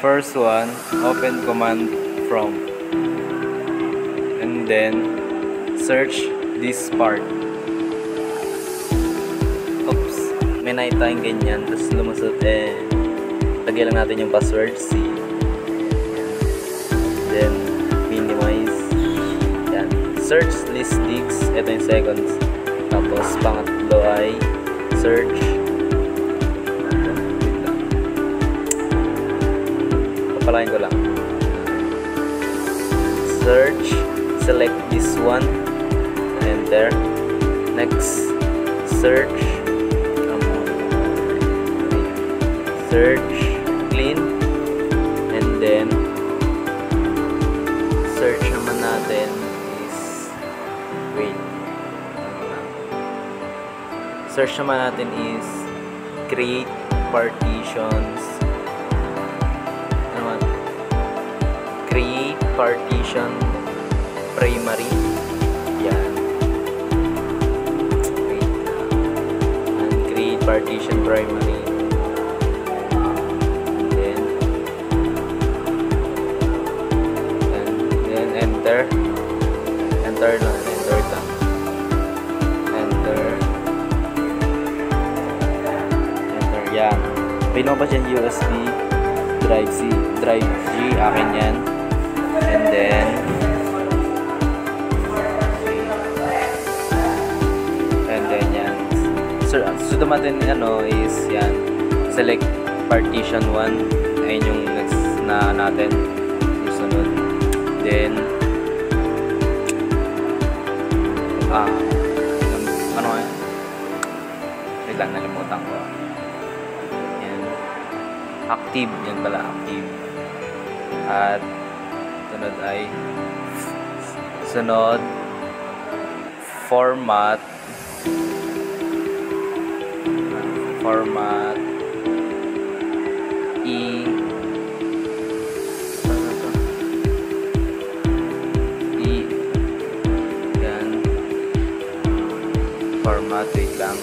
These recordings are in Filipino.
First one, open command from, and then search this part. Oops, may nakita tayong ganyan, tapos lumusot lagyan lang natin yung password C, then minimize, yan, search list disk, ito yung seconds, tapos pangatlo ay search, papalain ko lang, search, select this one, enter, next, search, clean, and then search naman natin is, wait, search naman natin is create partitions, create partition primary, yan, wait, and create partition primary, enter lang, enter, yan. Pino pa dyan USB drive G, akin yan, and then yan. So natin is yan, select partition 1, ayun yung next na natin susunod, then ano yan? Wait lang, nalimutan ko. Yan. Active. Yan pala, active. At sunod format format, wait lang,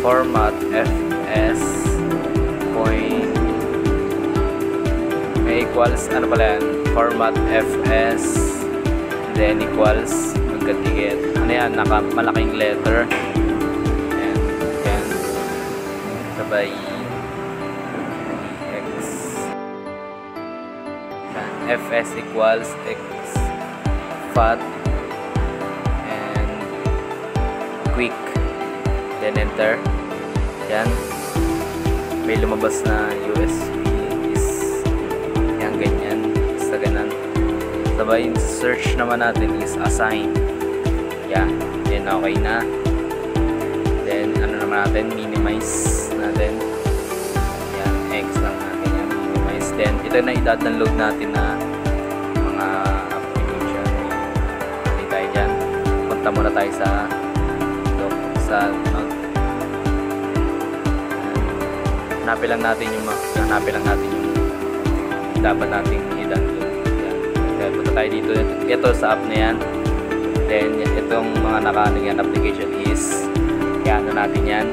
format fs point equals, ano pala yan, format fs, then equals, magkatikit, ano yan, malaking letter, and yan, sabay x, fs equals x fat and quick, then enter, yan, may lumabas na USB is yan, ganyan, sa ganan, sabay search naman natin is assign, yan, then okay na, then ano naman natin, minimize natin, yan, X lang natin yan, minimize, then ito na i-download natin na mga application, hindi tayo dyan, punta muna tayo sa note, hanapin lang natin yung dapat nating i-download, yan, punta tayo dito, ito sa app na yan, then itong mga naka-ano application is i-ano natin yan,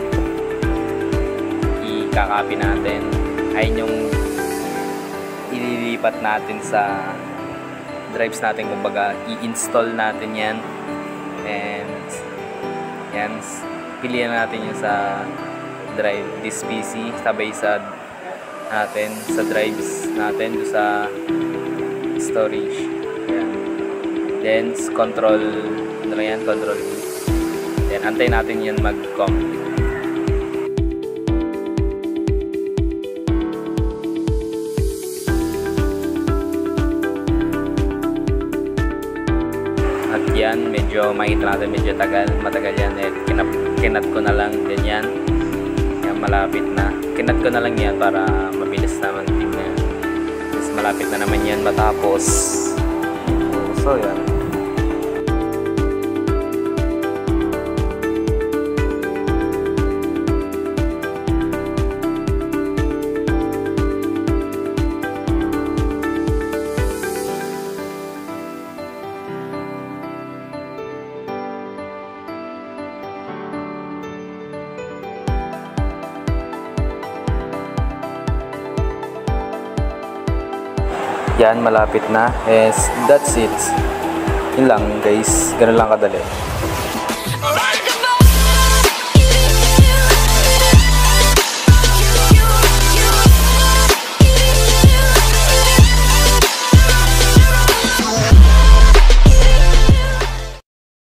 i-copy natin, ayun yung ililipat natin sa drives natin, kumbaga i-install natin yan, and yan, pilihan natin yung sa drive, this PC, sabay sa natin, sa drives natin, sa storage, yan. Then control, ano lang yan, control V, then antayin natin yan mag-com. At yan, medyo makita natin, medyo matagal yan, kinat ko na lang, ganyan, yan, malapit na, kinat ko na lang yan para mabilis naman tingnan, mas malapit na naman yan matapos. So yan, Yan, malapit na. And that's it. Yun lang guys. Ganun lang kadali.